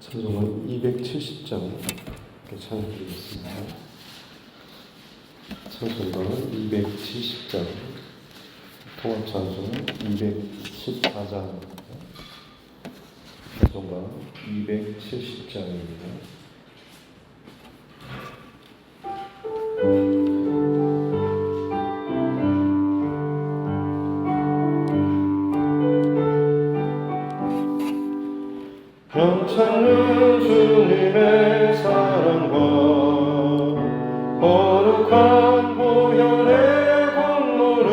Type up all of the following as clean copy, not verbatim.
찬송은 270장 찬양드리겠습니다. 찬송가는 270장, 통합찬송은 214장입니다. 찬송가 270장입니다. 병찾는 주님의 사랑과 거룩한 보혈의 공로를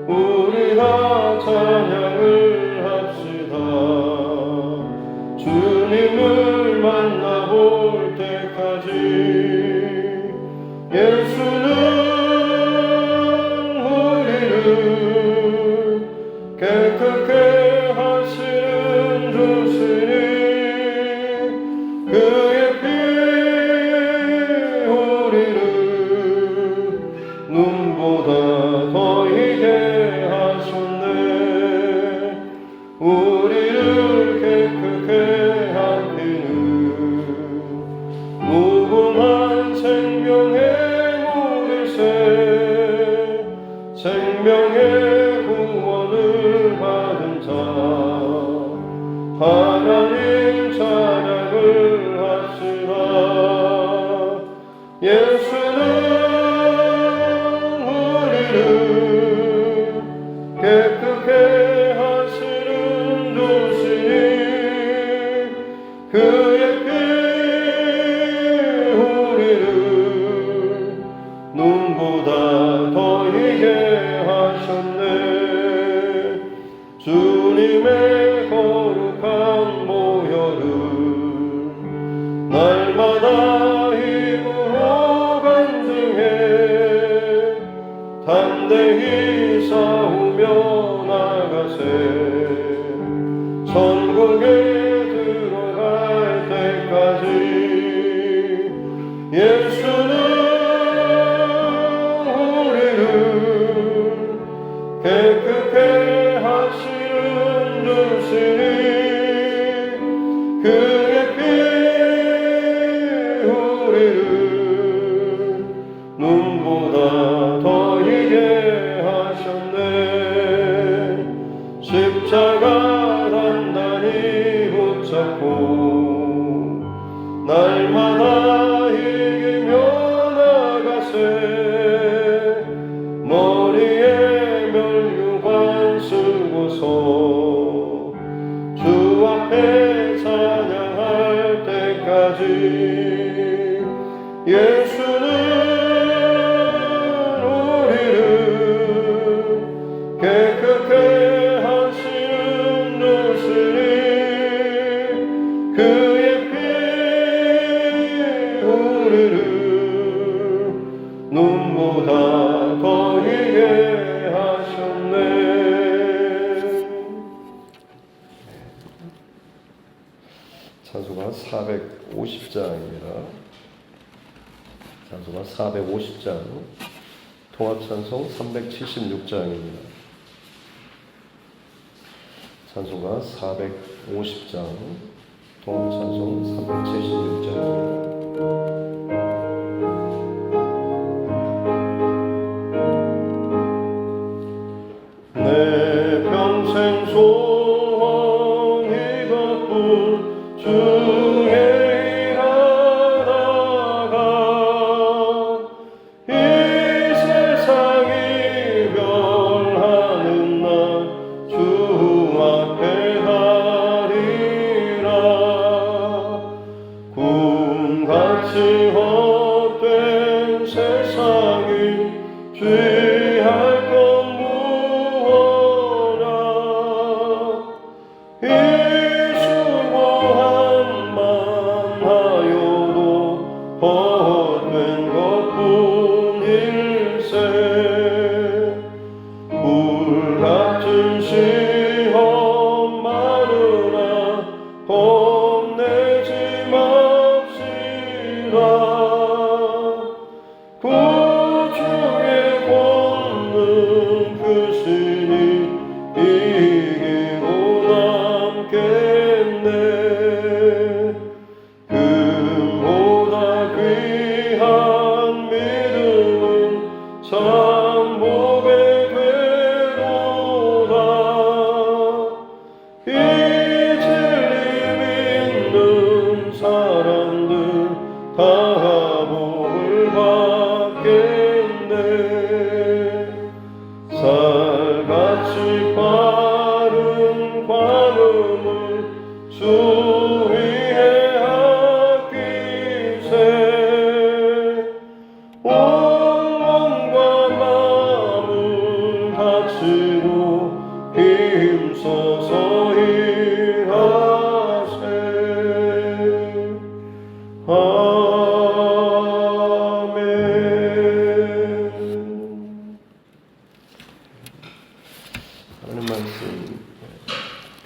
우리가 찬양을 합시다. 주님을 만나볼 때까지 예수는 우리를 깨끗게 하시는 주시니 그의 피 우리를 눈보다 더 희게 하셨네. 우리를 깨끗게 한 피는 무궁한 생명의 물일새 생명의 구원을 받은 자 하나님 찬양을 합시다. 예수는 우리를 깨끗게 하시는 주시니 그의 피 우리를 눈보다 더 희게 하셨네. 주님의 거룩한 보혈을 날마다 힘으로 간증해 담대히 싸우며 나가세. 천국에 들어갈 때까지 예수는 우리를 깨끗게 하시는 주시니 그의 피 우리를 눈보다 더 희게 하셨네. 십자가 단단히 붙잡고 날마다 이기며 나가세. 머리에 멸류관 쓰고서 주 앞에 찬양할 때까지 예수는 우리를 깨끗게 하시는 주시니 그의 피 우리를 눈보다 더 희게 하셨네. 찬송가 450장입니다. 찬송가 450장, 통합찬송 376장입니다. 찬송가 450장, 통합찬송 376장입니다. 내 평생 소원이것뿐 주의 일하다가 이 세상이 변하는 날 주 앞에 가리라. 꿈같이 헛된 세상이 취할 것 무엇 다시 바른 관음을 주 위에 아끼세 온 몸과 마음을 가치로 힘써서 일하세 하나님 말씀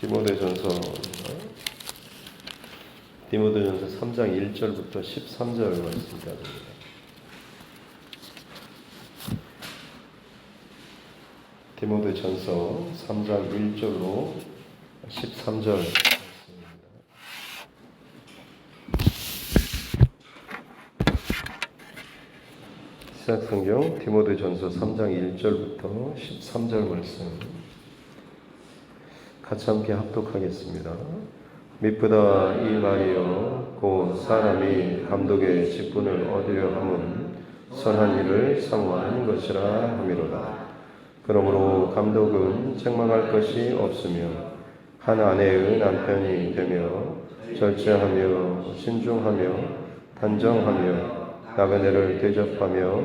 디모데전서 3장 1절부터 13절 말씀입니다. 디모데전서 3장 1절로 13절 말씀입니다. 시작성경 디모데전서 3장 1절부터 13절 말씀 같이 함께 합독하겠습니다. 미쁘다 이 말이여 곧 사람이 감독의 직분을 얻으려 함은 선한 일을 사모하는 것이라 함이로다. 그러므로 감독은 책망할 것이 없으며 한 아내의 남편이 되며 절제하며 신중하며 단정하며 나그네를 대접하며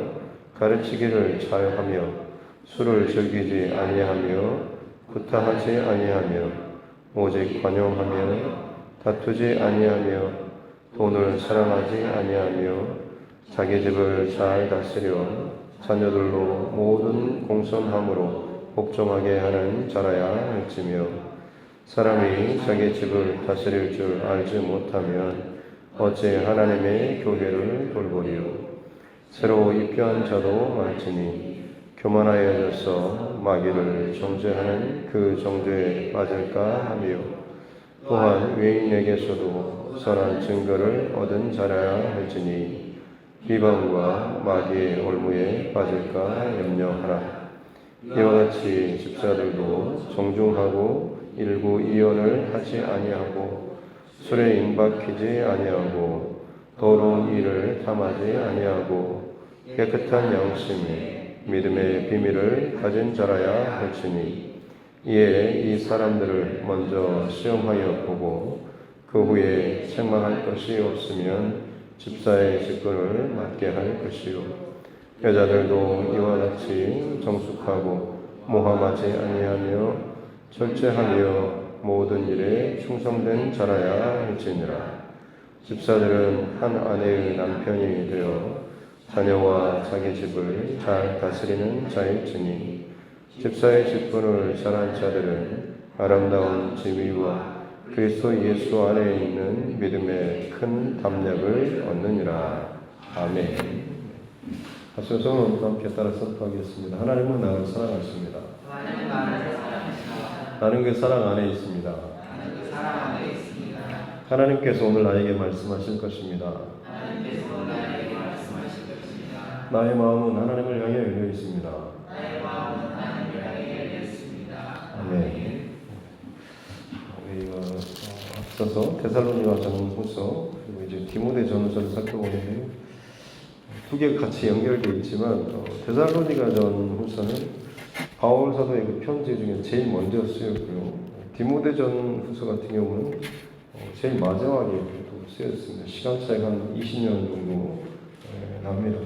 가르치기를 잘하며 술을 즐기지 아니하며 구타하지 아니하며 오직 관용하며 다투지 아니하며 돈을 사랑하지 아니하며 자기 집을 잘 다스려 자녀들로 모든 공손함으로 복종하게 하는 자라야 할지며 사람이 자기 집을 다스릴 줄 알지 못하면 어찌 하나님의 교회를 돌보리요. 새로 입교한 자도 많으니 교만하여져서 마귀를 정죄하는 그 정죄에 빠질까 하며 또한 외인에게서도 선한 증거를 얻은 자라야 할지니 비방과 마귀의 올무에 빠질까 염려하라. 이와 같이 집사들도 정중하고 일구이연을 하지 아니하고 술에 임박히지 아니하고 더러운 일을 탐하지 아니하고 깨끗한 양심에 믿음의 비밀을 가진 자라야 할지니 이에 이 사람들을 먼저 시험하여 보고 그 후에 책망할 것이 없으면 집사의 직분을 맡게 할 것이요 여자들도 이와 같이 정숙하고 모함하지 아니하며 절제하며 모든 일에 충성된 자라야 할지니라. 집사들은 한 아내의 남편이 되어 자녀와 자기 집을 잘 다스리는 자일지니 집사의 직분을 잘한 자들은 아름다운 지위와 그리스도 예수 안에 있는 믿음의 큰 담력을 얻느니라. 아멘. 하셔서 함께 따라 선포하겠습니다. 하나님은 나를 사랑하십니다. 나는 그 사랑 안에 있습니다. 하나님께서 오늘 나에게 말씀하실 것입니다. 나의 마음은 하나님을 향해 열려 있습니다. 아멘. 우리가 앞서서 데살로니가 전후서 그리고 이제 디모데 전후서를 살펴보는데 두 개가 같이 연결되어 있지만 데살로니가 전후서는 바울 사도의 그 편지 중에 제일 먼저 쓰였고요. 디모데 전후서 같은 경우는 제일 마지막에 쓰였습니다. 시간 차이가 한 20년 정도 납니다.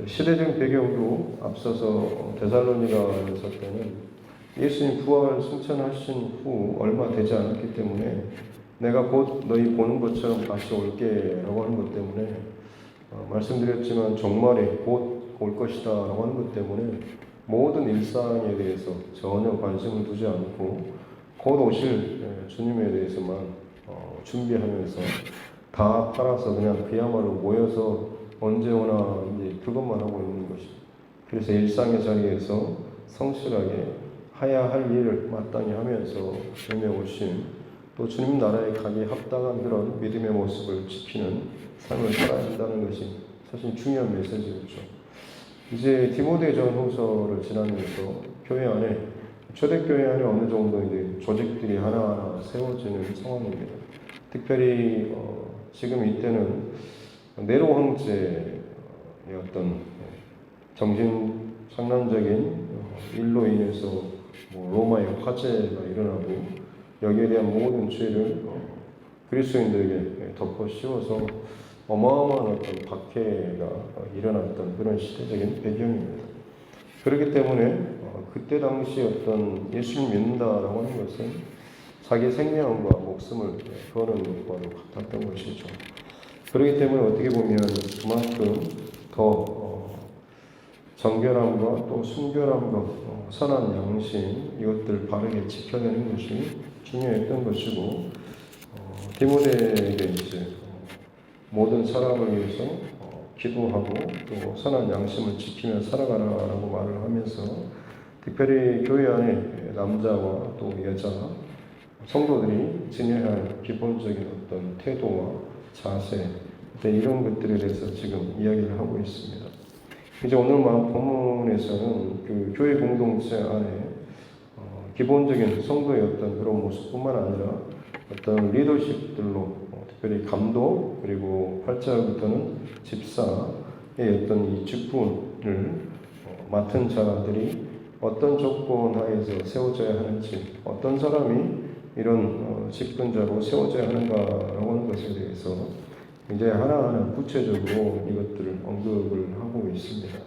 시대적 배경도 앞서서 데살로니가서 때는 예수님 부활 승천하신 후 얼마 되지 않았기 때문에 내가 곧 너희 보는 것처럼 다시 올게 라고 하는 것 때문에 말씀드렸지만 종말에 곧 올 것이다 라고 하는 것 때문에 모든 일상에 대해서 전혀 관심을 두지 않고 곧 오실 주님에 대해서만 준비하면서 다 팔아서 그냥 그야말로 모여서 언제 오나 이제 그것만 하고 있는 것입니다. 그래서 일상의 자리에서 성실하게 해야 할 일을 마땅히 하면서 주님의 오심 또 주님 나라에 가기에 합당한 그런 믿음의 모습을 지키는 삶을 살아야 한다는 것이 사실 중요한 메시지였죠. 이제 디모데 전후서를 지나면서 교회 안에 초대교회 안에 어느 정도 이제 조직들이 하나하나 세워지는 상황입니다. 특별히 지금 이때는 네로 황제의 어떤 정신상란적인 일로 인해서 뭐 로마의 화재가 일어나고 여기에 대한 모든 죄를 그리스도인들에게 덮어 씌워서 어마어마한 어떤 박해가 일어났던 그런 시대적인 배경입니다. 그렇기 때문에 그때 당시 어떤 예수를 믿는다라고 하는 것은 자기 생명과 목숨을 거는 것과도 같았던 것이죠. 그렇기 때문에 어떻게 보면 그만큼 더 정결함과 또 순결함과 선한 양심 이것들 바르게 지켜내는 것이 중요했던 것이고 디모데에게 이제 모든 사람을 위해서 기도하고 또 선한 양심을 지키며 살아가라라고 말을 하면서 특별히 교회 안에 남자와 또 여자 성도들이 지녀야 할 기본적인 어떤 태도와 자세 이런 것들에 대해서 지금 이야기를 하고 있습니다. 이제 오늘 본문에서는 그 교회 공동체 안에 기본적인 성도의 어떤 그런 모습뿐만 아니라 어떤 리더십들로 특별히 감독 그리고 8절부터는 집사의 어떤 이 직분을 맡은 자들이 어떤 조건 하에서 세워져야 하는지 어떤 사람이 이런 직분자로 세워져야 하는가라고 하는 것에 대해서 굉장히 하나하나 구체적으로 이것들을 언급을 하고 있습니다.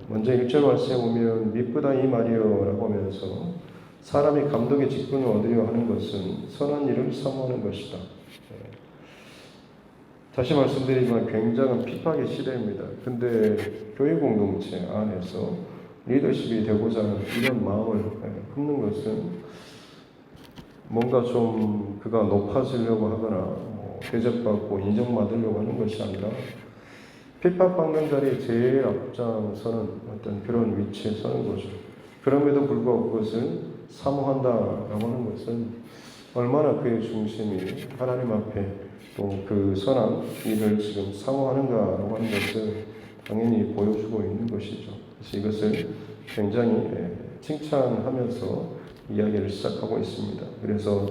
먼저 1절 말씀에 보면 미쁘다 이 말이여라고 하면서 사람이 감독의 직분을 얻으려 하는 것은 선한 일을 사모하는 것이다. 다시 말씀드리지만 굉장한 핍박의 시대입니다. 근데 교회 공동체 안에서 리더십이 되고자 하는 이런 마음을 품는 것은 뭔가 좀 그가 높아지려고 하거나 대접받고 인정받으려고 하는 것이 아니라 핍박받는 자리에 제일 앞장서는 어떤 그런 위치에 서는 거죠. 그럼에도 불구하고 그것을 사모한다라고 하는 것은 얼마나 그의 중심이 하나님 앞에 또 그 선한 일을 지금 사모하는가라고 하는 것을 당연히 보여주고 있는 것이죠. 그래서 이것을 굉장히 칭찬하면서 이야기를 시작하고 있습니다. 그래서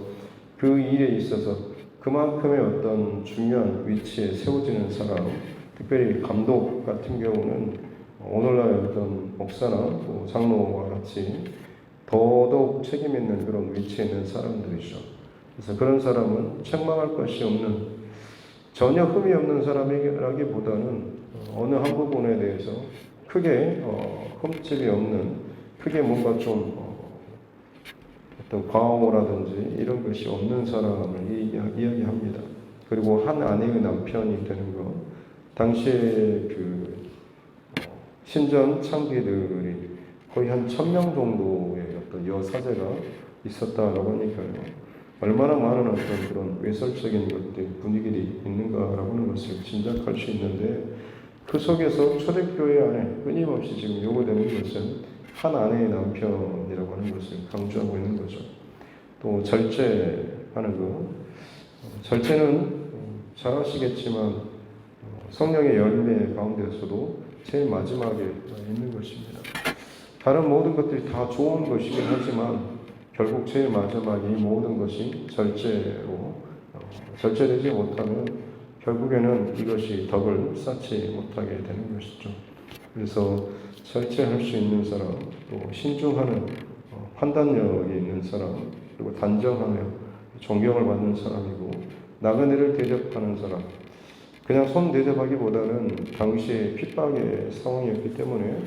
그 일에 있어서 그만큼의 어떤 중요한 위치에 세워지는 사람, 특별히 감독 같은 경우는 오늘날 어떤 목사나 또 장로와 같이 더더욱 책임 있는 그런 위치에 있는 사람들이죠. 그래서 그런 사람은 책망할 것이 없는 전혀 흠이 없는 사람이라기보다는 어느 한 부분에 대해서 크게 흠집이 없는 크게 뭔가 좀 어떤 과오라든지 이런 것이 없는 사람을 이야기합니다. 그리고 한 아내의 남편이 되는 것, 당시에 그 신전 창기들이 거의 한 1000명 정도의 어떤 여사제가 있었다라고 하니까요. 얼마나 많은 어떤 그런 외설적인 것들, 분위기들이 있는가라고 하는 것을 짐작할 수 있는데 그 속에서 초대교회 안에 끊임없이 지금 요구되는 것은 한 아내의 남편이라고 하는 것을 강조하고 있는 거죠. 또 절제하는 것. 절제는 잘 아시겠지만 성령의 열매 가운데서도 제일 마지막에 있는 것입니다. 다른 모든 것들이 다 좋은 것이긴 하지만 결국 제일 마지막에 이 모든 것이 절제로 절제되지 못하면 결국에는 이것이 덕을 쌓지 못하게 되는 것이죠. 그래서 절제할 수 있는 사람, 또 신중하는 판단력이 있는 사람, 그리고 단정하며 존경을 받는 사람이고 나그네를 대접하는 사람. 그냥 손 대접하기보다는 당시에 핍박의 상황이었기 때문에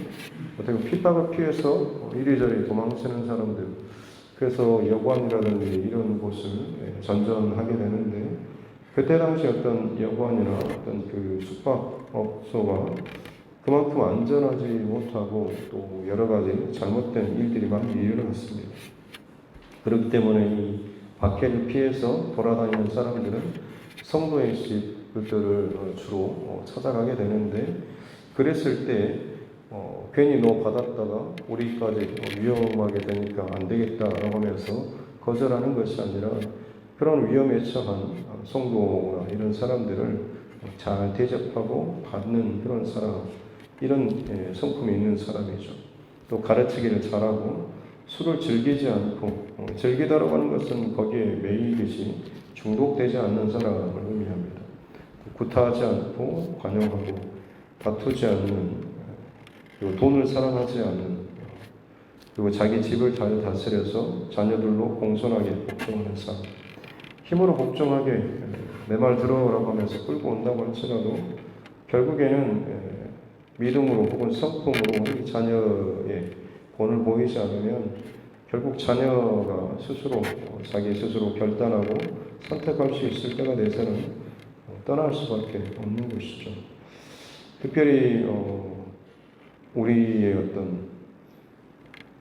어떻게 핍박을 피해서 이리저리 도망치는 사람들, 그래서 여관이라든지 이런 곳을 전전하게 되는데 그때 당시 어떤 여관이나 어떤 그 숙박업소가 그만큼 안전하지 못하고 또 여러 가지 잘못된 일들이 많이 일어났습니다. 그렇기 때문에 이 박해를 피해서 돌아다니는 사람들은 성도의 집들을 주로 찾아가게 되는데 그랬을 때 괜히 너 받았다가 우리까지 위험하게 되니까 안 되겠다라고 하면서 거절하는 것이 아니라 그런 위험에 처한 성도나 이런 사람들을 잘 대접하고 받는 그런 사람, 이런 성품이 있는 사람이죠. 또 가르치기를 잘하고 술을 즐기지 않고 즐기다라고 하는 것은 거기에 매이듯이 중독되지 않는 사람을 의미합니다. 구타하지 않고 관용하고 다투지 않는 그리고 돈을 사랑하지 않는 그리고 자기 집을 잘 다스려서 자녀들로 공손하게 복종하는 삶. 힘으로 복종하게 내 말 들어라고 하면서 끌고 온다고 할지라도 결국에는 믿음으로 혹은 성품으로 우리 자녀의 본을 보이지 않으면 결국 자녀가 스스로 자기 스스로 결단하고 선택할 수 있을 때가 돼서는 떠날 수밖에 없는 것이죠. 특별히 우리의 어떤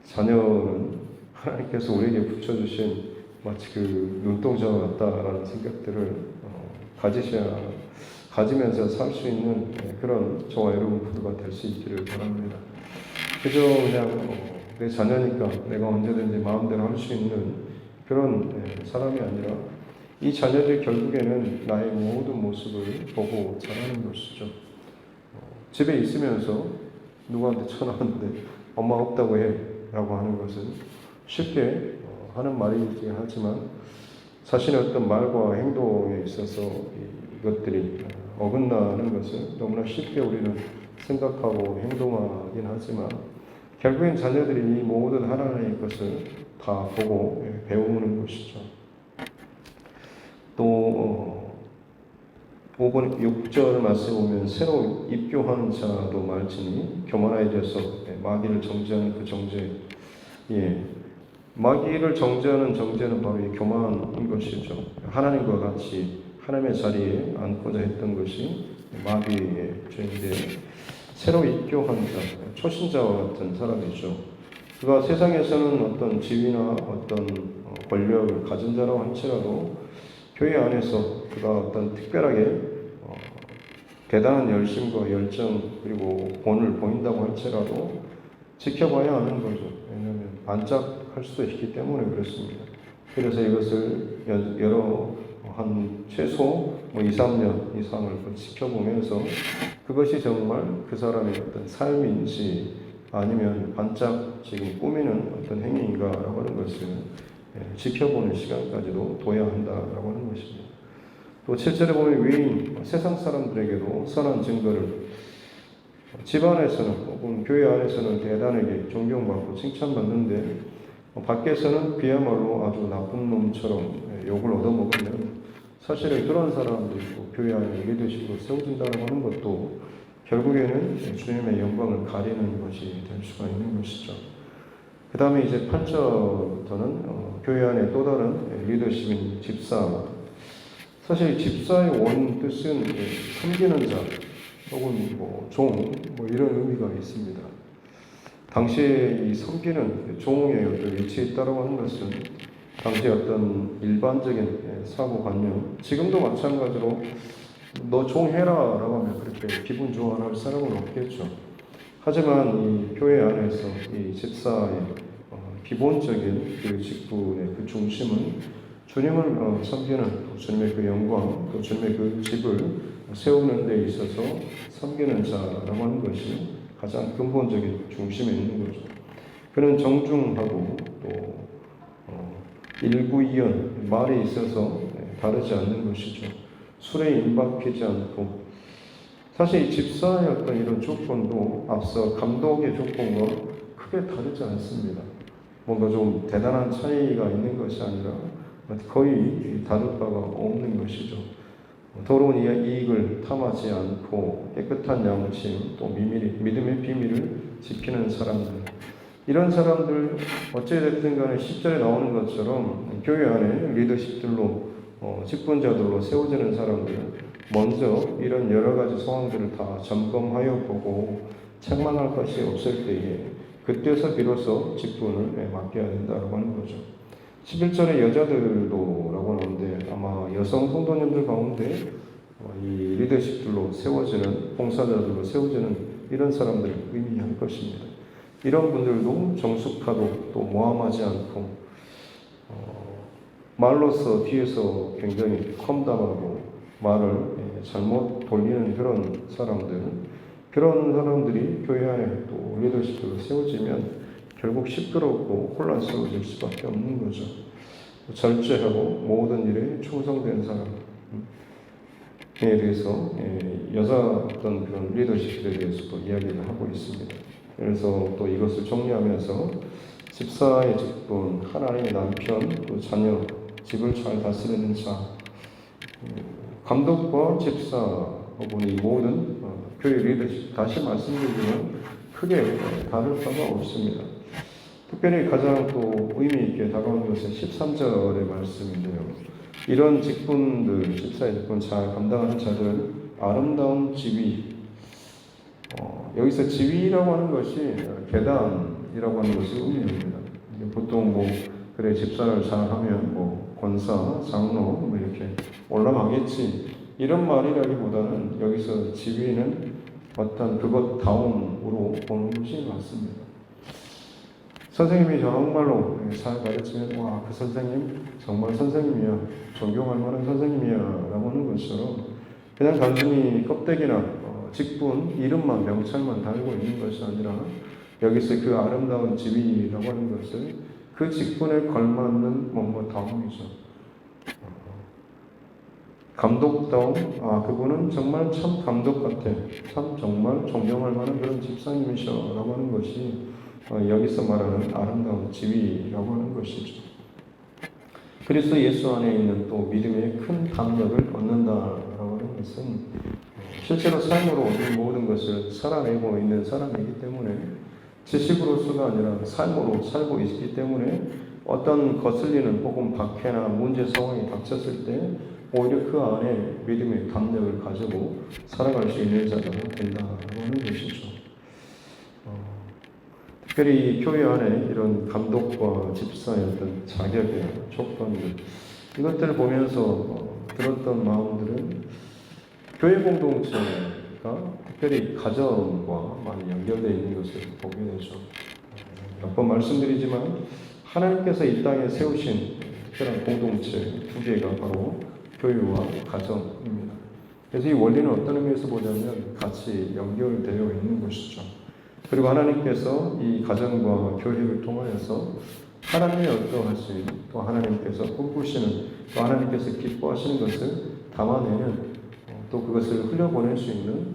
자녀는 하나님께서 우리에게 붙여주신 마치 그 눈동자와 같다라는 생각들을 가지면서 살 수 있는 그런 저와 여러분 모두가 될 수 있기를 바랍니다. 그저 그냥 내 자녀니까 내가 언제든지 마음대로 할 수 있는 그런 사람이 아니라 이 자녀들 결국에는 나의 모든 모습을 보고 자라는 것이죠. 집에 있으면서 누구한테 전화하는데 엄마 없다고 해 라고 하는 것은 쉽게 하는 말이긴 하지만 자신의 어떤 말과 행동에 있어서 이것들이 어긋나는 것은 너무나 쉽게 우리는 생각하고 행동하긴 하지만 결국엔 자녀들이 이 모든 하나님의 것을 다 보고 배우는 것이죠. 또 5번 6절 말씀에 보면 새로 입교하는 자도 말지니 교만해져서 마귀를 정죄하는 그 정죄. 마귀를 정죄하는 정죄는 바로 이 교만인 것이죠. 하나님과 같이 하나님의 자리에 앉고자 했던 것이 마귀의 죄인데 새로 입교한 자, 초신자와 같은 사람이죠. 그가 세상에서는 어떤 지위나 어떤 권력을 가진 자라고 할지라도 교회 안에서 그가 어떤 특별하게 대단한 열심과 열정 그리고 본을 보인다고 할지라도 지켜봐야 하는 거죠. 왜냐하면 반짝할 수도 있기 때문에 그렇습니다. 그래서 이것을 한 최소 2, 3년 이상을 지켜보면서 그것이 정말 그 사람의 어떤 삶인지 아니면 반짝 지금 꾸미는 어떤 행위인가라고 하는 것을 지켜보는 시간까지도 둬야 한다라고 하는 것입니다. 또 7절에 보면 외인, 세상 사람들에게도 선한 증거를 집안에서는 혹은 교회 안에서는 대단하게 존경받고 칭찬받는데 밖에서는 그야말로 아주 나쁜 놈처럼 욕을 얻어먹으면 사실은 그런 사람도 있고 교회 안에 리더십으로 세워진다고 하는 것도 결국에는 주님의 영광을 가리는 것이 될 수가 있는 것이죠. 그 다음에 이제 8절부터는 교회 안에 또 다른 리더십인 집사. 사실 집사의 원 뜻은 섬기는 자 혹은 종 이런 의미가 있습니다. 당시에 이 섬기는 종의 어떤 위치에 있다고 하는 것은 당시 어떤 일반적인 사고관념, 지금도 마찬가지로 너 종해라라고 하면 그렇게 기분 좋아할 사람은 없겠죠. 하지만 이 교회 안에서 이 집사의 기본적인 그 직분의 그 중심은 주님을 섬기는 또 주님의 그 영광, 또 주님의 그 집을 세우는 데 있어서 섬기는 자라고 하는 것이 가장 근본적인 중심에 있는 거죠. 그는 정중하고 또 일구이연 말에 있어서 다르지 않는 것이죠. 술에 임박하지 않고 사실 이 집사의 어떤 이런 조건도 앞서 감독의 조건과 크게 다르지 않습니다. 뭔가 좀 대단한 차이가 있는 것이 아니라 거의 다를 바가 없는 것이죠. 더러운 이익을 탐하지 않고 깨끗한 양심 또 믿음의 비밀을 지키는 사람들, 이런 사람들 어찌됐든 간에 10절에 나오는 것처럼 교회 안에 리더십들로 직분자들로 세워지는 사람들은 먼저 이런 여러 가지 상황들을 다 점검하여 보고 책망할 것이 없을 때에 그때서 비로소 직분을 맡겨야 된다고 하는 거죠. 11절에 여자들도라고 하는데 아마 여성 성도님들 가운데 이 리더십들로 세워지는 봉사자들로 세워지는 이런 사람들을 의미할 것입니다. 이런 분들도 정숙하고 또 모함하지 않고 말로서 뒤에서 굉장히 험담하고 말을 잘못 돌리는 그런 사람들이 교회 안에 또 리더십으로 세워지면 결국 시끄럽고 혼란스러워질 수밖에 없는 거죠. 절제하고 모든 일에 충성된 사람에 대해서 여자 어떤 그런 리더십에 대해서도 이야기를 하고 있습니다. 그래서 또 이것을 정리하면서 집사의 직분, 하나님의 남편, 또 자녀, 집을 잘 다스리는 자, 감독과 집사 혹은 이 모든 교회 리더십, 다시 말씀드리면 크게 다를 바가 없습니다. 특별히 가장 또 의미 있게 다가오는 것은 13절의 말씀인데요. 이런 직분들, 집사의 직분 잘 감당하는 자들은 아름다운 지위, 여기서 지위라고 하는 것이 계단이라고 하는 것을 의미합니다. 보통 뭐 그래 집사를 잘하면 뭐 권사, 장로 뭐 이렇게 올라가겠지 이런 말이라기보다는 여기서 지위는 어떤 그것 다운으로 보는 것이 맞습니다. 선생님이 정말로 잘 가르치면 와, 그 선생님 정말 선생님이야, 존경할 만한 선생님이야 라고 하는 것처럼 그냥 단순히 껍데기나 직분, 이름만, 명찰만 달고 있는 것이 아니라 여기서 그 아름다운 지위라고 하는 것은 그 직분에 걸맞는 다음이죠. 감독다움, 그분은 정말 참 감독 같아. 참 정말 존경할 만한 그런 집사님이셔 라고 하는 것이 여기서 말하는 아름다운 지위라고 하는 것이죠. 그리스도 예수 안에 있는 또 믿음의 큰 담력을 얻는다라고 하는 것은 실제로 삶으로 이 모든 것을 살아내고 있는 사람이기 때문에 지식으로서가 아니라 삶으로 살고 있기 때문에 어떤 거슬리는 혹은 박해나 문제 상황이 닥쳤을 때 오히려 그 안에 믿음의 담력을 가지고 살아갈 수 있는 자가 된다라고 하는 것이죠. 특별히 이 교회 안에 이런 감독과 집사의 어떤 자격의 조건들, 이것들을 보면서 들었던 마음들은 교회 공동체가 특별히 가정과 많이 연결되어 있는 것을 보게 되죠. 몇 번 말씀드리지만 하나님께서 이 땅에 세우신 특별한 공동체 두 개가 바로 교회와 가정입니다. 그래서 이 원리는 어떤 의미에서 보자면 같이 연결되어 있는 것이죠. 그리고 하나님께서 이 가정과 교회를 통하여서 하나님의 어떠하신 또 하나님께서 꿈꾸시는 또 하나님께서 기뻐하시는 것을 담아내는 또 그것을 흘려보낼 수 있는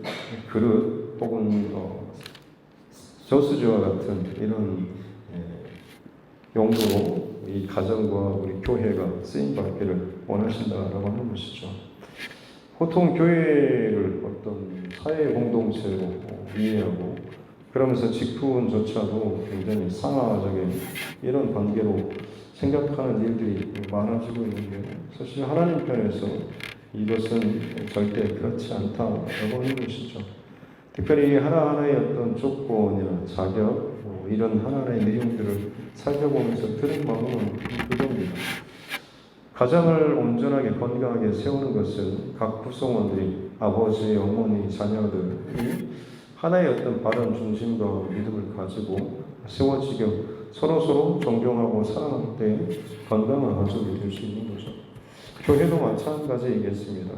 그릇 혹은 저수지와 같은 이런 용도로 이 가정과 우리 교회가 쓰임받기를 원하신다라고 하는 것이죠. 보통 교회를 어떤 사회 공동체로 이해하고 그러면서 직분조차도 굉장히 상하적인 이런 관계로 생각하는 일들이 많아지고 있는데 사실 하나님 편에서 이것은 절대 그렇지 않다라고 하는 것이죠. 특별히 하나하나의 어떤 조건이나 자격 이런 하나하나의 내용들을 살펴보면서 들은 마음은 그겁니다. 가정을 온전하게 건강하게 세우는 것은 각 구성원들이 아버지, 어머니, 자녀들이 하나의 어떤 바른 중심과 믿음을 가지고 세워지며 서로서로 존경하고 사랑할 때 건강한 가족이 될 수 있는 거죠. 교회도 마찬가지이겠습니다.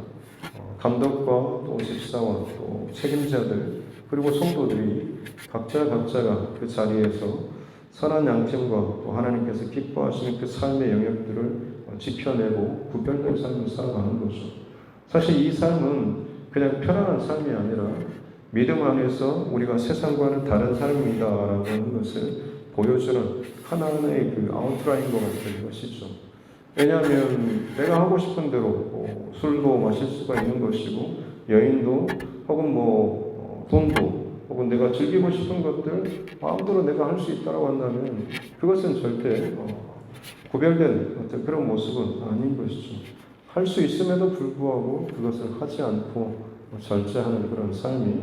감독과 또 집사와 또 책임자들 그리고 성도들이 각자가 그 자리에서 선한 양심과 또 하나님께서 기뻐하시는 그 삶의 영역들을 지켜내고 구별된 삶을 살아가는 거죠. 사실 이 삶은 그냥 편안한 삶이 아니라 믿음 안에서 우리가 세상과는 다른 삶이다라고 하는 것을 보여주는 하나하나의 그 아웃라인과 같은 것이죠. 왜냐하면 내가 하고 싶은 대로 술도 마실 수가 있는 것이고 여행도 혹은 돈도 혹은 내가 즐기고 싶은 것들 마음대로 내가 할 수 있다고 한다면 그것은 절대 구별된 어떤 그런 모습은 아닌 것이죠. 할 수 있음에도 불구하고 그것을 하지 않고 절제하는 그런 삶이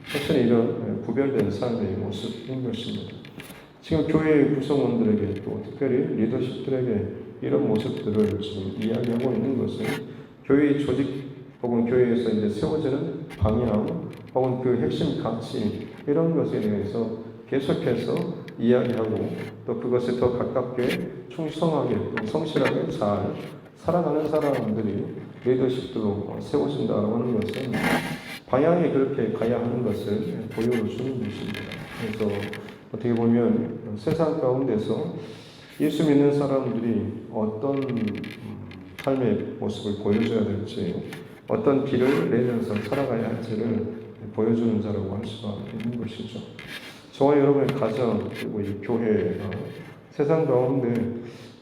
사실 이런 구별된 삶의 모습인 것입니다. 지금 교회 구성원들에게 또 특별히 리더십들에게 이런 모습들을 지금 이야기하고 있는 것은 교회의 조직 혹은 교회에서 이제 세워지는 방향 혹은 그 핵심 가치 이런 것에 대해서 계속해서 이야기하고 또 그것에 더 가깝게 충성하게 또 성실하게 잘 살아가는 사람들이 리더십도 세워진다고 하는 것은 방향이 그렇게 가야 하는 것을 보여주는 것입니다. 그래서 어떻게 보면 세상 가운데서 예수 믿는 사람들이 어떤 삶의 모습을 보여줘야 될지 어떤 길을 내면서 살아가야 할지를 보여주는 자라고 할 수가 있는 것이죠. 저와 여러분의 가정 그리고 이 교회가 세상 가운데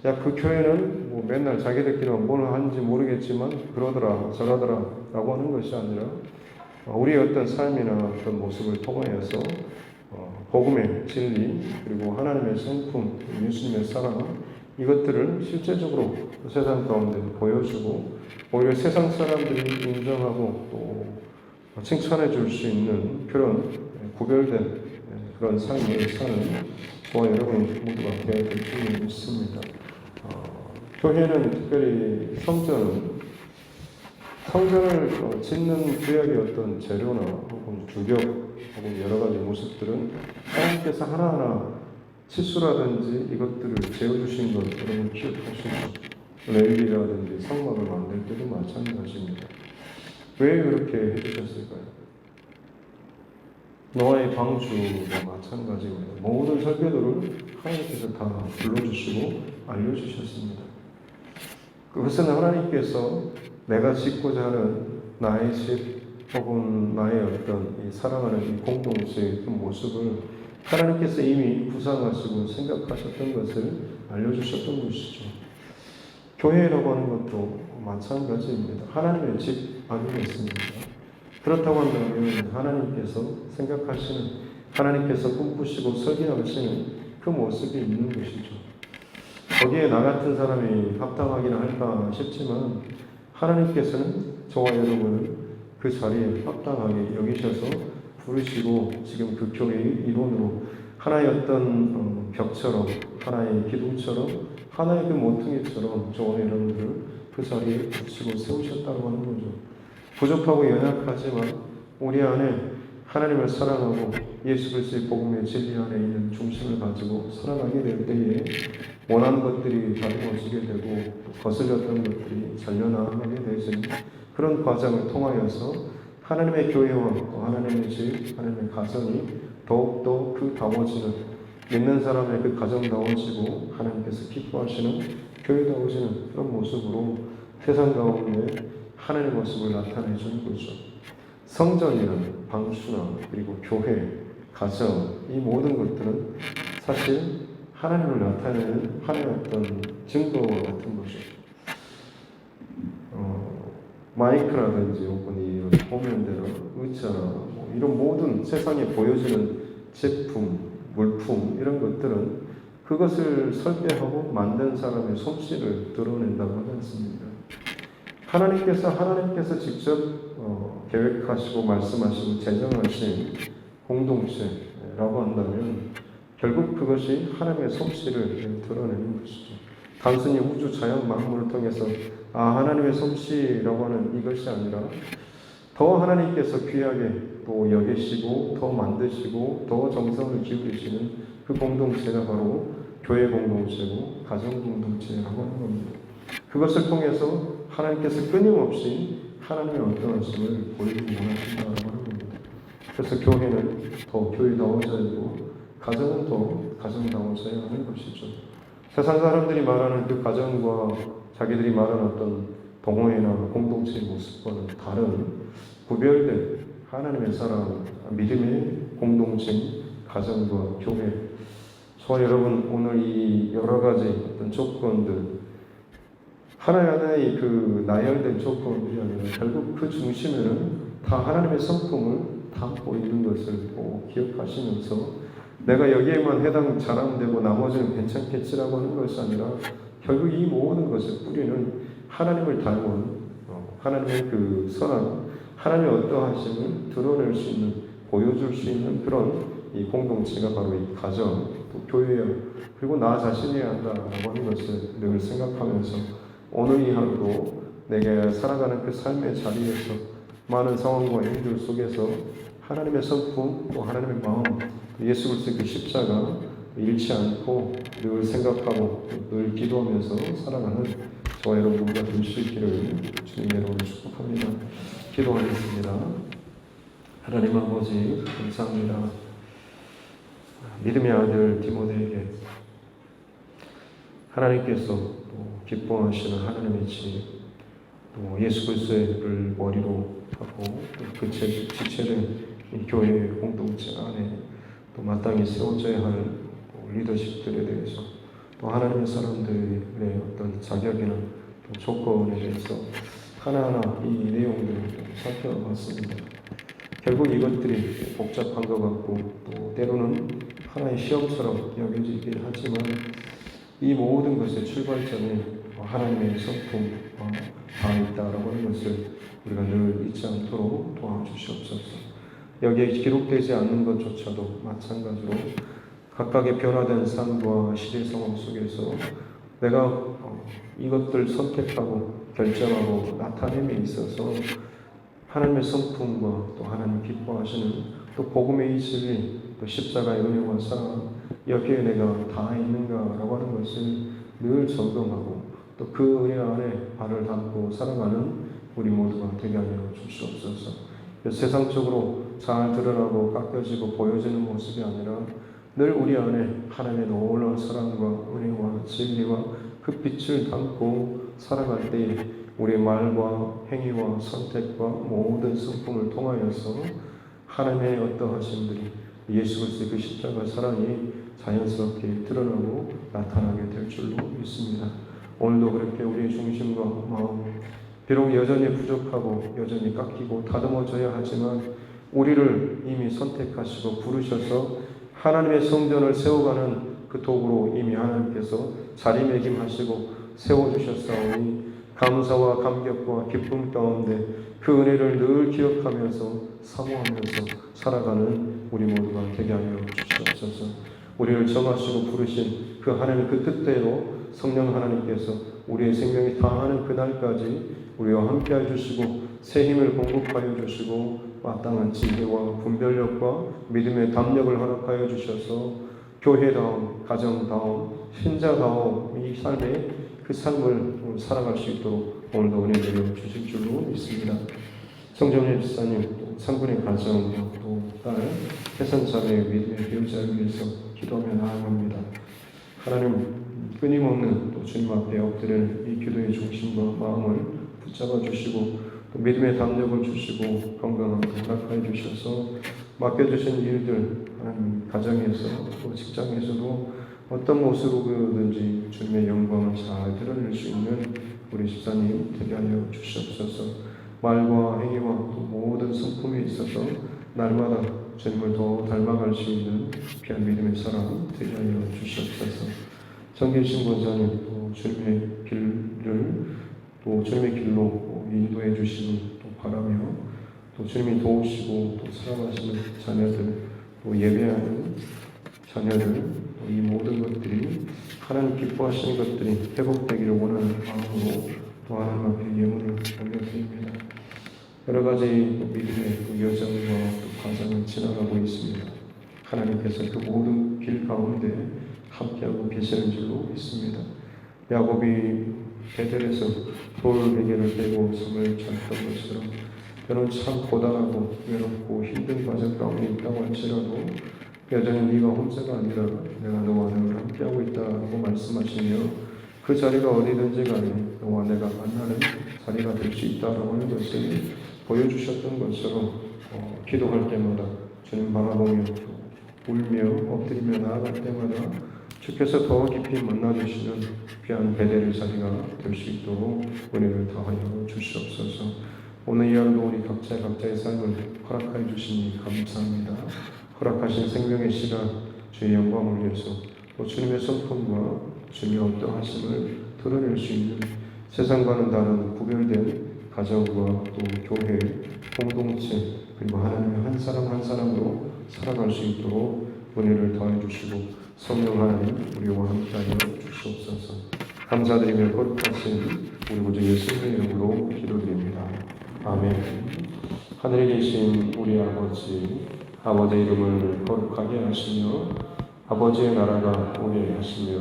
야, 그 교회는 뭐 맨날 자기들끼리 뭘 하는지 모르겠지만 그러더라 저러더라 라고 하는 것이 아니라 우리의 어떤 삶이나 어떤 모습을 통하여서 복음의 진리 그리고 하나님의 성품, 예수님의 사랑 이것들을 실제적으로 세상 가운데 보여주고 오히려 세상 사람들이 인정하고 또 칭찬해 줄 수 있는 그런 구별된 그런 삶을 사는 저와 여러분 모두가 되어야 될 줄 믿습니다. 교회는 특별히 성전을 짓는 구약의 어떤 재료나 혹은 규격 혹은 여러 가지 모습들은 하나님께서 하나하나 치수라든지 이것들을 재어주신 것 여러분 기억하시죠? 레위기라든지 성막을 만들 때도 마찬가지입니다. 왜 그렇게 해주셨을까요? 노아의 방주도 마찬가지입니다. 모든 설교들을 하나님께서 다 불러주시고 알려주셨습니다. 그것은 하나님께서 내가 짓고자 하는 나의 집 혹은 나의 어떤 이 사랑하는 이 공동체의 그 모습을 하나님께서 이미 구상하시고 생각하셨던 것을 알려주셨던 것이죠. 교회라고 하는 것도 마찬가지입니다. 하나님의 집 아니겠습니까? 그렇다고 한다면 하나님께서 생각하시는, 하나님께서 꿈꾸시고 설계하시는 그 모습이 있는 것이죠. 거기에 나 같은 사람이 합당하긴 할까 싶지만 하나님께서는 저와 여러분을 그 자리에 합당하게 여기셔서 부르시고 지금 그 교회의 일원으로 하나의 어떤 벽처럼 하나의 기둥처럼 하나의 그 모퉁이처럼 저와 여러분들을 그 자리에 붙이고 세우셨다고 하는 거죠. 부족하고 연약하지만 우리 안에 하나님을 사랑하고 예수 그리스도의 복음의 진리 안에 있는 중심을 가지고 살아가게 될 때에 원하는 것들이 다루어지게 되고 거슬렸던 것들이 잘려나가게 되는 그런 과정을 통하여서 하나님의 교회와 하나님의 집, 하나님의 가정이 더욱더 그 다워지는 믿는 사람의 그 가정다워지고 하나님께서 기뻐하시는 교회다워지는 그런 모습으로 세상 가운데 하나님의 모습을 나타내 주는 거죠. 성전이나 방수나 그리고 교회, 가정 이 모든 것들은 사실 하나님을 나타내는 하나의 어떤 증거 같은 거죠. 마이크라든지 혹은 이 보면대로 의자나 뭐 이런 모든 세상에 보여지는 제품, 물품 이런 것들은 그것을 설계하고 만든 사람의 솜씨를 드러낸다고 하지 않습니까? 하나님께서 직접 계획하시고 말씀하시고 제정하신 공동체라고 한다면 결국 그것이 하나님의 솜씨를 드러내는 것이죠. 단순히 우주 자연 만물을 통해서 하나님의 솜씨라고 하는 이것이 아니라 더 하나님께서 귀하게 또 여기시고 더 만드시고 더 정성을 기울이시는 그 공동체가 바로 교회 공동체고 가정 공동체라고 하는 겁니다. 그것을 통해서 하나님께서 끊임없이 하나님의 어떠하심을 보이기 원하신다고 하는 겁니다. 그래서 교회는 더 교회다워져야 되고 가정은 더 가정다워져야 하는 것이죠. 세상 사람들이 말하는 그 가정과 자기들이 말하는 어떤 동호회나 공동체의 모습과는 다른 구별된 하나님의 사랑, 믿음의 공동체인 가정과 교회. 저와 여러분 오늘 이 여러 가지 어떤 조건들 하나하나의 그 나열된 조건들이 아니라 결국 그 중심에는 다 하나님의 성품을 담고 있는 것을 꼭 기억하시면서 내가 여기에만 해당 잘하면 되고 나머지는 괜찮겠지라고 하는 것이 아니라 결국 이 모든 것의 뿌리는 하나님을 닮은 하나님의 그 선한 하나님의 어떠하심을 드러낼 수 있는 보여줄 수 있는 그런 이 공동체가 바로 이 가정 또 교회야 그리고 나 자신이어야 한다라고 하는 것을 늘 생각하면서 오늘 이 하루도 내게 살아가는 그 삶의 자리에서 많은 상황과 일들 속에서 하나님의 성품 또 하나님의 마음 예수 그리스도의 그 십자가 잃지 않고 늘 생각하고 늘 기도하면서 살아가는 저와 여러분과 될 수 있기를 주님의 이름으로 축복합니다. 기도하겠습니다. 하나님 아버지 감사합니다. 믿음의 아들 디모데에게 하나님께서 또 기뻐하시는 하나님의 집, 또 예수 그리스도를 머리로 하고 그 지체된 이 교회 공동체 안에 또 마땅히 세워져야 할 리더십들에 대해서 또 하나님의 사람들의 어떤 자격이나 또 조건에 대해서 하나하나 이 내용들을 살펴봤습니다. 결국 이것들이 복잡한 것 같고 또 때로는 하나의 시험처럼 여겨지긴 하지만 이 모든 것의 출발점이 하나님의 성품과 다 있다라고 하는 것을 우리가 늘 잊지 않도록 도와주시옵소서. 여기에 기록되지 않는 것조차도 마찬가지로 각각의 변화된 삶과 시대 상황 속에서 내가 이것들 선택하고 결정하고 나타냄에 있어서 하나님의 성품과 또 하나님 기뻐하시는 또 복음의 이 진리 또 십자가의 은혜와 사랑 여기에 내가 다 있는가라고 하는 것을 늘 점검하고 또 그 은혜 안에 발을 담고 살아가는 우리 모두가 되게 하여 주시옵소서. 세상적으로 잘 드러나고 깎여지고 보여지는 모습이 아니라 늘 우리 안에 하나님의 놀라운 사랑과 은혜와 진리와 그 빛을 담고 살아갈 때에 우리의 말과 행위와 선택과 모든 성품을 통하여서 하나님의 어떠하심들이 예수 그리스도의 그 십자가 사랑이 자연스럽게 드러나고 나타나게 될 줄로 믿습니다. 오늘도 그렇게 우리의 중심과 마음, 비록 여전히 부족하고 여전히 깎이고 다듬어져야 하지만 우리를 이미 선택하시고 부르셔서 하나님의 성전을 세워가는 그 도구로 이미 하나님께서 자리매김하시고 세워주셨사오니 감사와 감격과 기쁨 가운데 그 은혜를 늘 기억하면서 사모하면서 살아가는 우리 모두가 되게 하여 주시옵소서. 우리를 정하시고 부르신 그 하나님 그 뜻대로 성령 하나님께서 우리의 생명이 다하는 그날까지 우리와 함께 해주시고 새 힘을 공급하여 주시고 마땅한 지혜와 분별력과 믿음의 담력을 허락하여 주셔서 교회다움, 가정다움, 신자다움 이 삶의 그 삶을 살아갈 수 있도록 오늘도 은혜 내려 주실 줄로 믿습니다. 성정일 집사님, 또 상군의 가정, 또 딸, 해산자매의 믿음의 배우자를 위해서 기도하며 나아갑니다. 하나님 끊임없는 또 주님 앞에 엎드리는 이 기도의 중심과 마음을 붙잡아 주시고 또 믿음의 담력을 주시고 건강함을 허락하여 주셔서 맡겨주신 일들 하나님 가정에서 또 직장에서도 어떤 모습으로든지 주님의 영광을 잘 드러낼 수 있는 우리 집사님 되게 하여 주시옵소서. 말과 행위와 또 모든 성품에 있어서 날마다 주님을 더 닮아갈 수 있는 귀한 믿음의 사람 되게 하여 주시옵소서. 정계신 권사님 또 주님의 길을 또 주님의 길로 인도해 주시는 또 바라며 또 주님이 도우시고 또 사랑하시는 자녀들 또 예배하는 자녀들 이 모든 것들이 하나님 기뻐하시는 것들이 회복되기를 원하는 마음으로 또 하나님 앞에 예물을 올려드립니다. 여러 가지 믿음의 여정과 또 과정을 지나가고 있습니다. 하나님께서 그 모든 길 가운데 함께하고 계시는 줄로 믿습니다. 야곱이 베델에서 돌 4개를 빼고 섬을 찾던 것처럼 저는 참 고단하고 외롭고 힘든 과정 가운데 있다고 할지라도 여전히 네가 혼자가 아니라 내가 너와 늘 함께하고 있다고 말씀하시며 그 자리가 어디든지 간에 너와 내가 만나는 자리가 될 수 있다라고 하는 것을 보여주셨던 것처럼 기도할 때마다 주님 바라보며 울며 엎드리며 나아갈 때마다 주께서 더 깊이 만나주시는 귀한 베델의 자리가 될 수 있도록 은혜를 다하여 주시옵소서. 오늘 이 하루도 우리 각자의 삶을 허락하여 주시니 감사합니다. 허락하신 생명의 시간 주의 영광을 위해서 또 주님의 성품과 주님의 어떠하심을 드러낼 수 있는 세상과는 다른 구별된 가정과 또 교회, 공동체 그리고 하나님의 한 사람 한 사람으로 살아갈 수 있도록 은혜를 더해 주시고 성령 하나님 우리와 함께하여 주시옵소서. 감사드리며 거룩하신 우리 구주 예수님의 이름으로 기도드립니다. 아멘. 하늘에 계신 우리 아버지의 이름을 거룩하게 하시며 아버지의 나라가 오게 하시며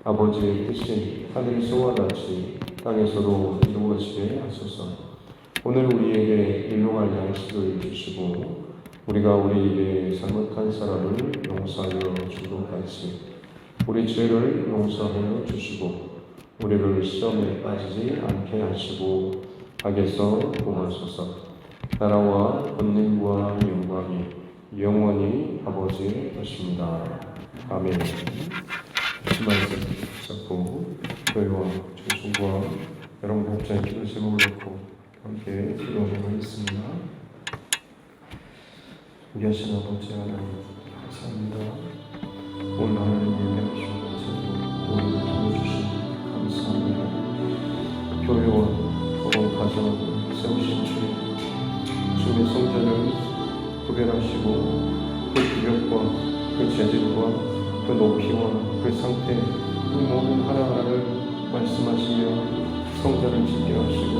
아버지의 뜻이 하늘에서와 같이 땅에서도 이루어지게 하소서. 오늘 우리에게 일용할 양식을 주시고 우리가 우리에게 잘못한 사람을 용서하여 주도록 같이 우리 죄를 용서하여 주시고 우리를 시험에 빠지지 않게 하시고 악에서 구하소서. 나라와 권능과 영광이 영원히 아버지의 것입니다. 아멘. 말씀. 교회와 중심과 여러분 각자의 기도 제목을 놓고 함께 기도하겠습니다. 존귀하신 아버지 하나님 감사합니다. 오늘 하나님 예배하시고 우리를 도와주시니 감사합니다. 교회와 혹은 가정을 세우신 주님의 성전을 구별하시고 그 규격과 그 재질과 그 높이와 그 상태 그 모든 하나하나를 말씀하시며 성전을 짓게 하시고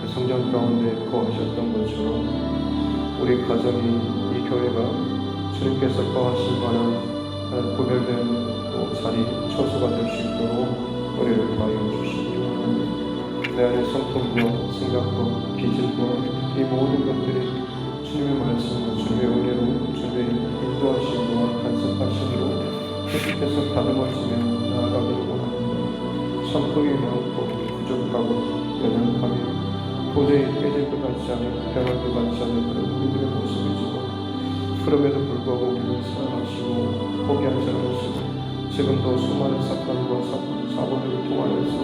그 성전 가운데 거하셨던 것처럼 우리 가정이 이 교회가 주님께서 거하실 만한 구별된 자리 처소가 될 수 있도록 은혜를 더하여 주시기 바랍니다. 내 안의 성품과 생각과 기질과 이 모든 것들이 주님의 말씀과 주님의 은혜로 주님의 인도하심과 간섭하심으로 계속해서 다듬어지며 나아가기를 원합니다. 성품이 많고 부족하고 연약하며 도저히 깨질 것 같지 않은 변할 것 같지 않은 그런 우리들의 모습이지만 그럼에도 불구하고 우리를 사랑하시고 포기하지 않으시고 지금도 수많은 사건과 사고들을 통하여서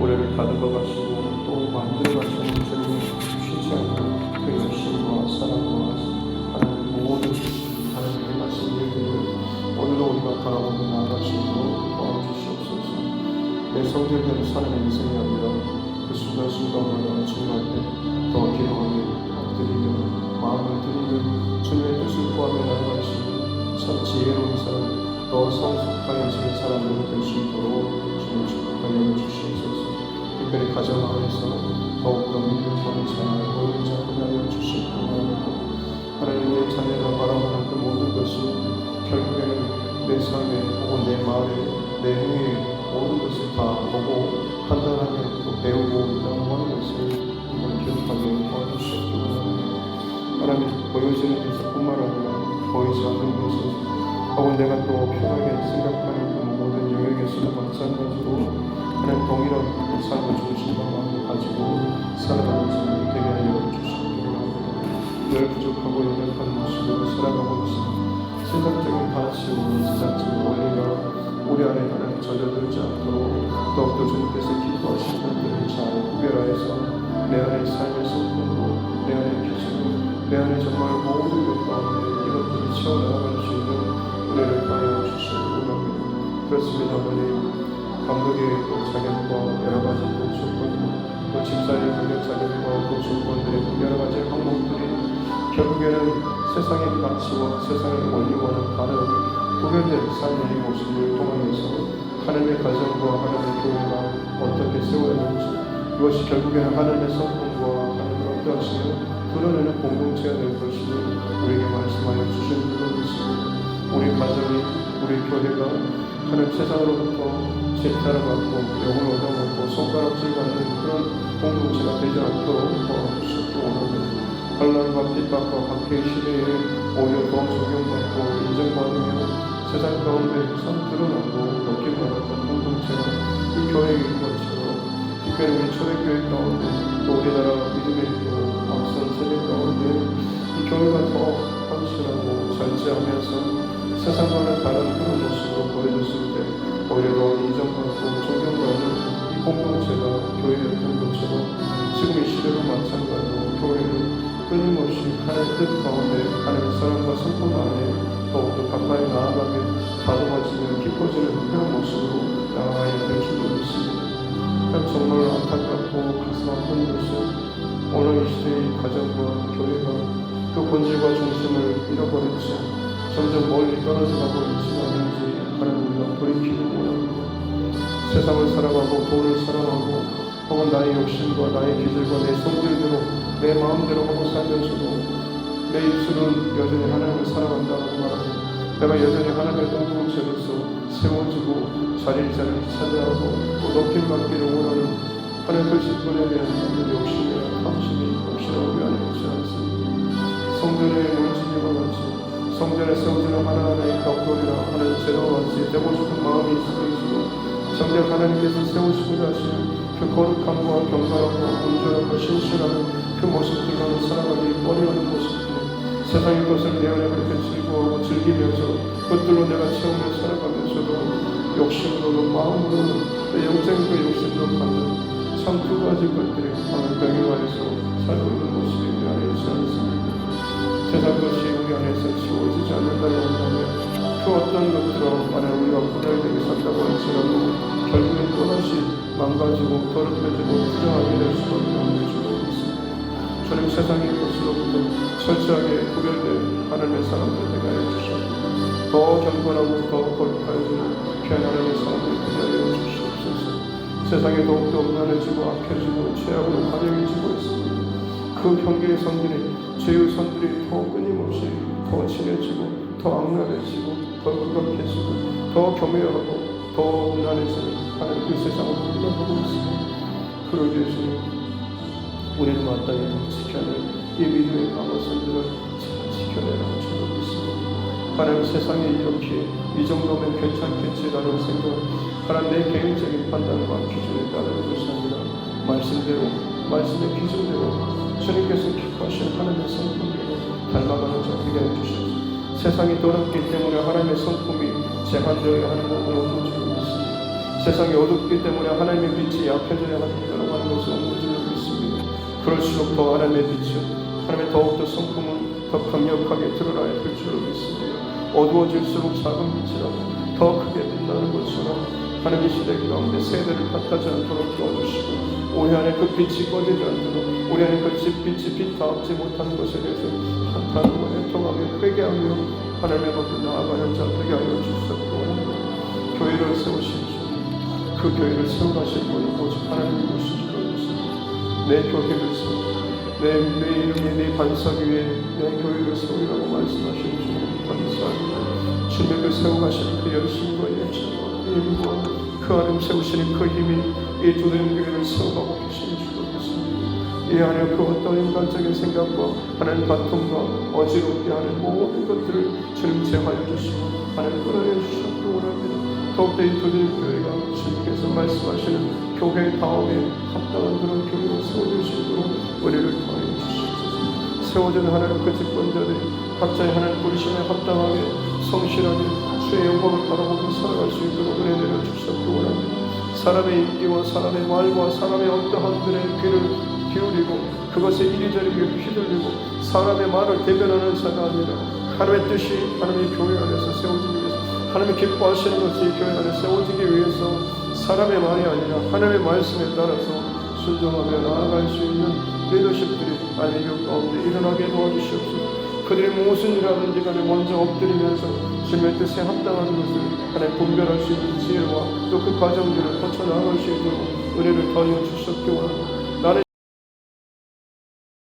우리를 다듬어 가시고 또 만들어 가시는 주님을 쉬지 않는 그 열심과 사랑과 하나님의 모든 하나님의 말씀 일들을 오늘도 우리가 바라보며 나아갈 수 있도록 도와주시옵소서. 내 성질대로 사는 인생이 아니라 그 순간순간마다 주님 앞에 더 기도하며 엎드리며 마음을 드리며 주님의 뜻을 구하며 나아갈 수 있는 참 지혜로운 사람, 더 성숙하여지는 사람으로 될 수 있도록 주님 축복하여 주시옵소서. 특별히 가정 안에서 더욱더 믿음과 잘 모든 자를 하여 주시기 바랍니다. 하나님의 자녀가 바라보는 그 모든 것이 결국에는 내 삶에 혹은 내 말에 내 행위에 모든 것을 다 보고 판단하며 또 배우고 있다고 하는 것을 우리가 기억하게 도와주시기 바랍니다. 하나님 보여지는 것뿐만 아니라 보이지 않는 것에서 혹은 내가 또 편하게 생각하는 그 모든 영역에서도 마찬가지로 하나님 동일한 삶의 중심과 마음을 가지고 살아가는 삶이 되게 하여 주시기 바랍니다. 늘 부족하고 연약한 모습으로 살아가고 있습니다. 세상적인 가치와 세상적인 원리가 우리 안에 하나님 젖어들지 않도록 더욱더 주님께서 기뻐하신 것들을 잘 구별하여서 내 안의 삶의 성품으로 내 안의 기준으로 내 안에 정말 모든 것 가운데 이것들을 채워나갈 수 있는 은혜를 하여 주시기 원합니다. 그렇습니다. 아버지 감독의 또 자격과 여러 가지 또 조건과 또 집사의 자격 자격과 또 조건들의 여러 가지 항목들이 결국에는 세상의 가치와 세상의 원리와는 다른 구별된 삶의 모습을 통하여서 하나님의 가정과 하나님의 교회가 어떻게 세워야 할지 이것이 결국에는 하나님의 성품과 하나님의 어떠하시며 드러내는 공동체가 될 것이니 우리에게 말씀하여 주신 줄로 믿습니다. 우리 가정이 우리 교회가 하나님 세상으로부터 제타를 받고 욕을 얻어먹고 손가락질 받는 그런 공동체가 되지 않도록 도와주시기 원합니다. 환난과 핍박과 박해의 시대에 오히려 더 적용받고 인정받으며 세상 가운데 참 드러나고 높임받았던 공동체가 이 교회인 것처럼 특별히 우리 초대교회 가운데 또 우리나라 믿음의 또 앞선 세대 가운데 이 교회가 더 확실하고 절제하면서 세상과는 다른 그런 모습으로 보여졌을 때 오히려 더 인정받고 존경받는 이 공동체가 교회였던 것처럼 지금 이 시대도 마찬가지로 교회를 끊임없이 하나님의 뜻 가운데 하나님의 사랑과 성품 안에 더욱더 가까이 나아가며 다듬어지며 깊어지는 그런 모습으로 나아가야 될 줄로 믿습니다. 정말 안타깝고 가슴 아픈 것은 오늘 이 시대의 가정과 교회가 그 본질과 중심을 잃어버렸지 점점 멀리 떨어져 가고 있지 않은지 하나님과 돌이키기 원합니다. 세상을 사랑하고 돈을 사랑하고 혹은 나의 욕심과 나의 기질과 내 성질대로 내 마음대로 하고 살면서도 내 입술은 여전히 하나님을 사랑한다고 말하고 내가 여전히 하나님의 공동체로서 세워지고 자리를 차지하고 또 높임받기를 원하는 하나님 그 직분에 대한 욕심이나 탐심이 혹시나 우리 안에 있지 않습니다. 성전의 문지기와 같이 성전에 세워지는 하나님의 벽돌이라 하나님 제도와 같이 되고 싶은 마음이 있을지도 정작 하나님께서 세우시고자 하시는 그 거룩함과 경건함과 온전함과 신실함 그 모습들로 살아가기 꺼려하는 모습들 세상의 것을 내 안에 그렇게 즐거워하고 즐기면서 그것들로 내가 채우며 살아가면서도 욕심으로는 마음으로는 또 영적인 그 욕심으로 갖는 참 두 가지 것들이 하나님 병행하여서 살고 있는 모습이 우리 안에 있지 않습니까? 세상 것이 우리 안에서 지워지지 않는다고 한다면 그 어떤 것들로 만약 우리가 분열되게 산다고 할지라도 결국엔 또다시 망가지고 더럽혀지고 부정하게 될 수밖에 없는 줄로 믿습니다. 주님 세상의 것으로부터 철저하게 구별된 하나님의 사람들 되게 하여 주시옵소서. 더 경건하고 더 거룩하여지는 귀한 하나님의 사람들 되게 하여 주시옵소서. 세상에 더욱더 음란해지고 악해지고 죄악으로 가려지고 있습니다. 그 경계의 선들이 죄의 선들이 더 끊임없이 더 진해지고 더 악랄해지고 더 극악해지고 더 겸허하고 더 음란해지는 하나님 그 세상을 흘러가고 있습니다. 그러기에 주님 우리는 마땅히 더 지켜낼 이 믿음의 강화선들을 잘 지켜내라고 주님 믿습니다. 하나님 세상에 이렇게 이 정도면 괜찮겠지라는 생각 하나님 내 개인적인 판단과 기준에 따르는 것이 아니라 말씀대로 말씀의 기준대로 주님께서 기뻐하신 하나님의 성품대로 닮아가는 자 되게 해주셔서 세상이 더럽기 때문에 하나님의 성품이 제한되어야 하는 것은 없는 줄로 믿습니다. 세상이 어둡기 때문에 하나님의 빛이 약해져야 하는 것은 없는 줄로 믿습니다. 그럴수록 더 하나님의 빛은 하나님의 더욱더 성품은 더 강력하게 드러나야 될 줄로 믿습니다. 어두워질수록 작은 빛이라도 더 크게 빛나는 것처럼 하나님 이 시대 가운데 세대를 탓하지 않도록 도와주시고 우리 안에 그 빛이 꺼지지 않도록 우리 안에 그 빛이 빛닿지 못하는 것에 대해서 한탄하고 애통하며 회개하며 하나님의 앞에 나아가는 자 되게 하여 주시옵소서. 교회를 세우시죠. 그 교회를 세워가실 분은 오직 하나님이신 줄로 믿습니다. 내 교회를 세우고 내 이름이 내 반석 위에 내 교회를 세우라고 말씀하신 주님 감사합니다. 주님의 그 세워가시는 그 열심과 열정과 힘과 그 하나님 세우시는 그 힘이 이 두드림 교회를 세워가고 계시는 줄로 믿습니다. 이 안에 그 어떤 인간적인 생각과 하나님 다툼과 어지럽게 하는 모든 것들을 주님 제하여 주시고 하나님 끌어내 주시옵기 원합니다. 더욱더 이 두드림 교회가 주님께서 말씀하시는 교회 다음에 합당한 그런 교회로 세워질 수 있도록 은혜를 더하여 주시옵소서. 세워진 하나님 그 집권자들이 각자의 하나님 부르심에 합당하게 성실하게 주의 영광을 바라보며 살아갈 수 있도록 은혜 내려주시옵기 원합니다. 사람의 인기와 사람의 말과 사람의 어떠한 들의 귀를 기울이고 그것에 이리저리 휘둘리고 사람의 말을 대변하는 자가 아니라 하나님의 뜻이 하나님의 교회 안에서 세워지기 위해서 하나님이 기뻐하시는 것이 교회 안에 세워지기 위해서 사람의 말이 아니라 하나님의 말씀에 따라서 순종하며 나아갈 수 있는 리더십들이 하나님의 교회 가운데 일어나게 도와주시옵소서. 그들이 무슨 일을 하는지 간에 먼저 엎드리면서 주님의 뜻에 합당한 것을 하나님 분별할 수 있는 지혜와 또 그 과정들을 거쳐 나아갈 수 있도록 은혜를 더하여 주시옵기 원합니다.